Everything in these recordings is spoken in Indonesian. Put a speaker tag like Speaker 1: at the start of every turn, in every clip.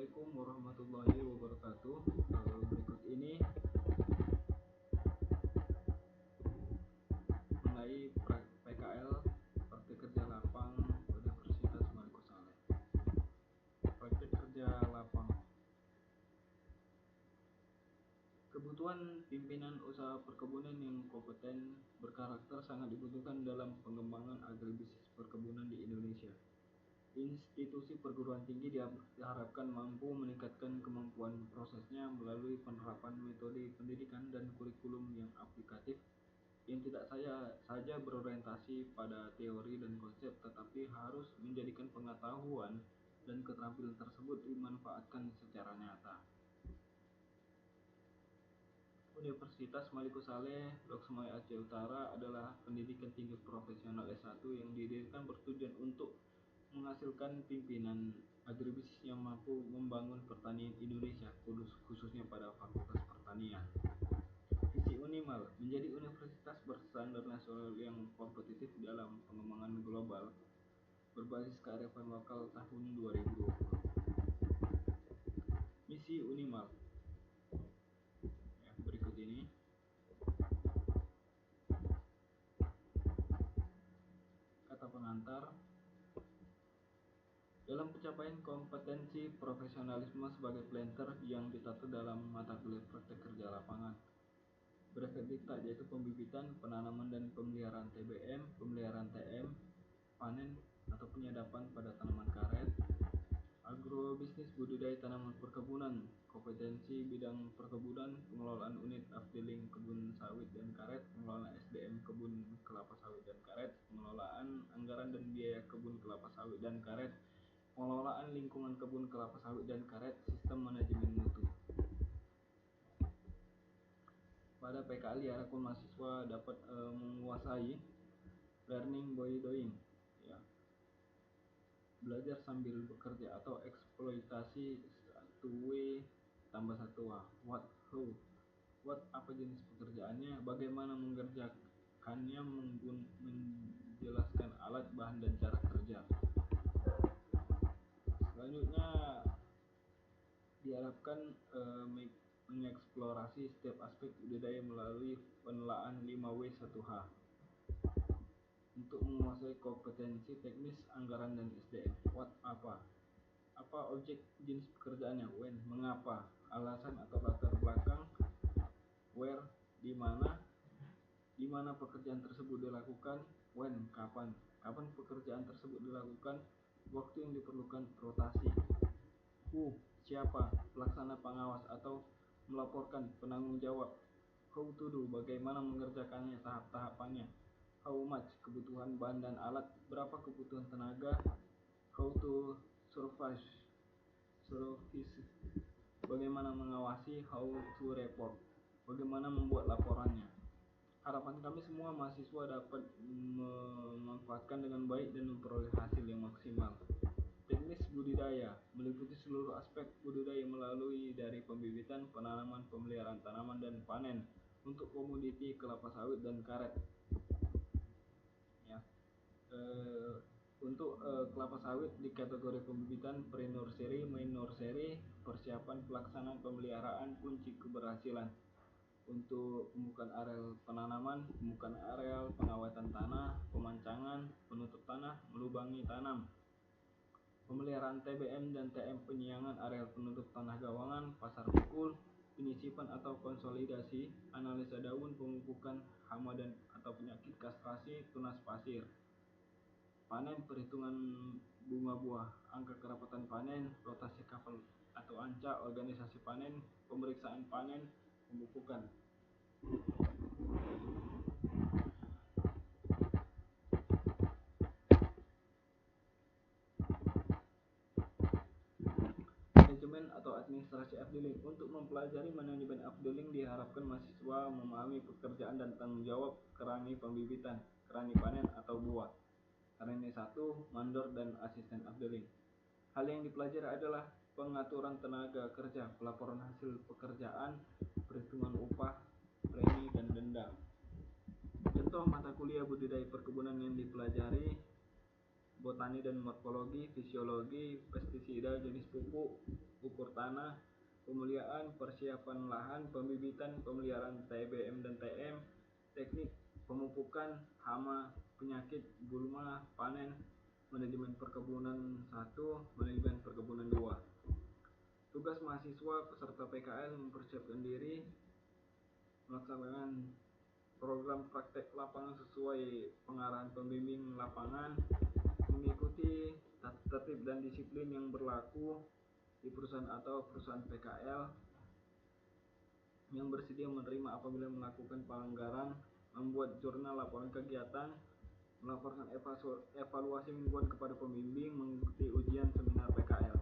Speaker 1: Assalamualaikum warahmatullahi wabarakatuh. Berikut ini mengenai PKL Praktik Kerja Lapang Universitas Malik Saleh. Praktik kerja lapang. Kebutuhan pimpinan usaha perkebunan yang kompeten berkarakter sangat dibutuhkan dalam pengembangan agribisnis perkebunan di Indonesia. Institusi perguruan tinggi diharapkan mampu meningkatkan kemampuan prosesnya melalui penerapan metode pendidikan dan kurikulum yang aplikatif, yang tidak saja berorientasi pada teori dan konsep, tetapi harus menjadikan pengetahuan dan keterampilan tersebut dimanfaatkan secara nyata. Universitas Malik Saleh, Loksmawe Aceh Utara adalah pendidikan tinggi profesional S1 yang didirikan bertujuan untuk menghasilkan pimpinan agribisnis yang mampu membangun pertanian Indonesia, khususnya pada Fakultas Pertanian. Visi Unimal menjadi universitas berstandar nasional yang kompetitif dalam pengembangan global berbasis kearifan lokal tahun 2020. Misi Unimal. Berikut ini. Kata pengantar. Dalam pencapaian kompetensi profesionalisme sebagai planter yang ditata dalam mata kuliah praktek kerja lapangan berefek dikta, yaitu pembibitan, penanaman dan pemeliharaan TBM, pemeliharaan TM, panen atau penyadapan pada tanaman karet, agrobisnis budidaya tanaman perkebunan, kompetensi bidang perkebunan, pengelolaan unit afdeling kebun sawit dan karet, pengelolaan SDM kebun kelapa sawit dan karet, pengelolaan anggaran dan biaya kebun kelapa sawit dan karet, pengelolaan lingkungan kebun kelapa sawit dan karet, sistem manajemen mutu. Pada PKL diharapkan mahasiswa dapat menguasai learning by doing, ya. Belajar sambil bekerja atau eksploitasi 1W tambah 1H. What, how, what apa jenis pekerjaannya, bagaimana mengerjakannya, menjelaskan alat, bahan dan cara kerja. Selanjutnya diharapkan mengeksplorasi setiap aspek budidaya melalui penelaahan 5W1H untuk menguasai kompetensi teknis, anggaran dan SDM. What apa objek jenis pekerjaannya, when mengapa, alasan atau latar belakang, where di mana pekerjaan tersebut dilakukan, when kapan pekerjaan tersebut dilakukan, waktu yang diperlukan rotasi, who siapa, pelaksana pengawas atau melaporkan penanggung jawab, how to do bagaimana mengerjakannya, tahap-tahapannya, how much kebutuhan bahan dan alat, berapa kebutuhan tenaga, how to supervise bagaimana mengawasi, how to report bagaimana membuat laporannya. Harapan kami semua mahasiswa dapat memanfaatkan dengan baik dan memperoleh hasil yang maksimal. Teknis budidaya meliputi seluruh aspek budidaya melalui dari pembibitan, penanaman, pemeliharaan tanaman dan panen untuk komoditi kelapa sawit dan karet. Ya. Untuk kelapa sawit di kategori pembibitan pre-nursery, main-nursery, persiapan pelaksanaan pemeliharaan kunci keberhasilan. Untuk pembukaan areal penanaman, pembukaan areal pengawetan tanah, pemancangan, penutup tanah, melubangi tanam, pemeliharaan TBM dan TM, penyiangan areal penutup tanah gawangan, pasar pukul, penyisipan atau konsolidasi, analisa daun, pemupukan hama dan atau penyakit, kastrasi, tunas pasir, panen, perhitungan bunga buah, angka kerapatan panen, rotasi kapal atau anca, organisasi panen, pemeriksaan panen, pemupukan. Manajemen atau administrasi afdeling. Untuk mempelajari manajemen afdeling diharapkan mahasiswa memahami pekerjaan dan tanggung jawab kerani pembibitan, kerani panen atau buah, kerani 1, mandor dan asisten afdeling. Hal yang dipelajari adalah pengaturan tenaga kerja, pelaporan hasil pekerjaan, perhitungan upah, premi dan denda. Contoh mata kuliah budidaya perkebunan yang dipelajari: botani dan morfologi, fisiologi, pestisida, jenis pupuk, ukur tanah, pemuliaan, persiapan lahan, pembibitan, pemeliharaan TBM dan TM, teknik pemupukan, hama, penyakit, gulma, panen, manajemen perkebunan 1, manajemen perkebunan 2. Tugas mahasiswa peserta PKL mempersiapkan diri, melaksanakan program praktek lapangan sesuai pengarahan pembimbing lapangan, mengikuti tertib dan disiplin yang berlaku di perusahaan atau perusahaan PKL, yang bersedia menerima apabila melakukan pelanggaran, membuat jurnal laporan kegiatan, melaporkan evaluasi mingguan kepada pembimbing, mengikuti ujian seminar PKL.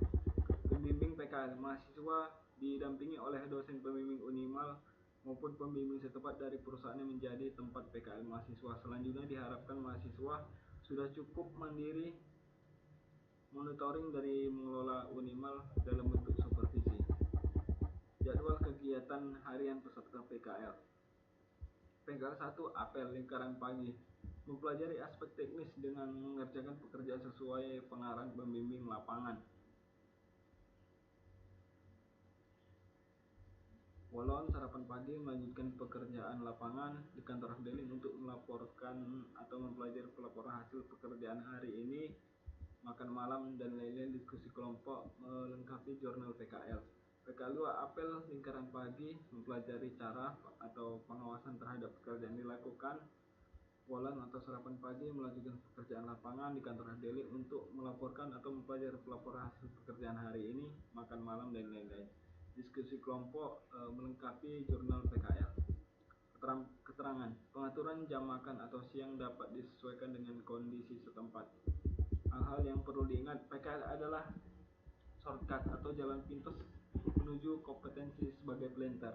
Speaker 1: Pembimbing PKL, mahasiswa didampingi oleh dosen pembimbing Unimal maupun pembimbing setempat dari perusahaan yang menjadi tempat PKL mahasiswa. Selanjutnya diharapkan mahasiswa sudah cukup mandiri monitoring dari mengelola Unimal dalam bentuk supervisi. Jadwal kegiatan harian peserta PKL. PKL 1, apel lingkaran pagi, mempelajari aspek teknis dengan mengerjakan pekerjaan sesuai pengarahan pembimbing lapangan. Walon sarapan pagi, melanjutkan pekerjaan lapangan di kantor Afdelin untuk melaporkan atau mempelajari pelaporan hasil pekerjaan hari ini. Makan malam dan lain-lain, diskusi kelompok, melengkapi jurnal PKL. PKL 2, apel lingkaran pagi, mempelajari cara atau pengawasan terhadap pekerjaan dilakukan. Walon atau sarapan pagi, melanjutkan pekerjaan lapangan di kantor Afdelin untuk melaporkan atau mempelajari pelaporan hasil pekerjaan hari ini. Makan malam dan lain-lain, diskusi kelompok, melengkapi jurnal PKL. Keterangan, pengaturan jam makan atau siang dapat disesuaikan dengan kondisi setempat. Hal-hal yang perlu diingat, PKL adalah shortcut atau jalan pintas menuju kompetensi sebagai planter.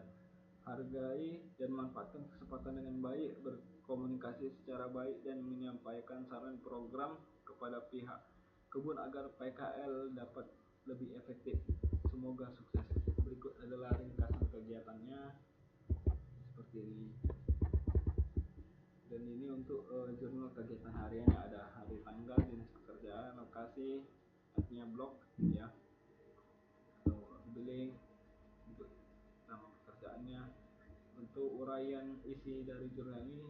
Speaker 1: Hargai dan manfaatkan kesempatan dengan baik, berkomunikasi secara baik dan menyampaikan saran program kepada pihak kebun agar PKL dapat lebih efektif. Semoga sukses. Berikut adalah ringkasan kegiatannya seperti ini. Dan ini untuk jurnal kegiatan hariannya, ada hari, tanggal, jenis pekerjaan, lokasi, artinya blok ya, atau billing, untuk nama pekerjaannya. Untuk uraian isi dari jurnal ini,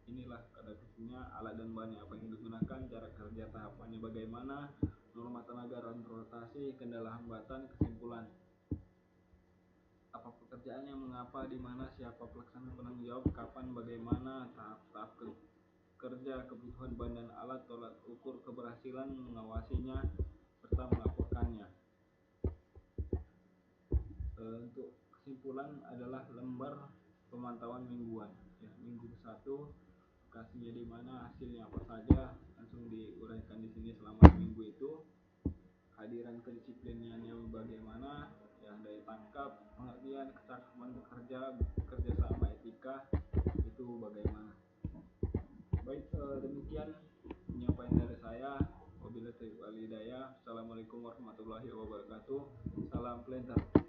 Speaker 1: inilah pada isinya, alat dan bahannya apa yang digunakan, cara kerja tahapannya bagaimana, norma tenaga dan rotasi, kendala hambatan, kesimpulan. Apa pekerjaannya, mengapa, di mana, siapa pelaksana, penanggung jawab, kapan, bagaimana, tahap-tahap kerja, kebutuhan bahan dan alat, tolak ukur keberhasilan mengawasinya, serta melaporkannya. Untuk kesimpulan adalah lembar pemantauan mingguan ya, minggu 1, lokasinya di mana, hasilnya apa saja, langsung diuraikan di sini selama minggu itu. Hadiran kedisiplinannya bagaimana ya, daya tangkap, pengertian, kecakapan bekerja, kerja sama, etika itu bagaimana. Baik, demikian penyampaian dari saya. Wabillahi taufiq wal hidayah. Assalamualaikum warahmatullahi wabarakatuh. Salam planter.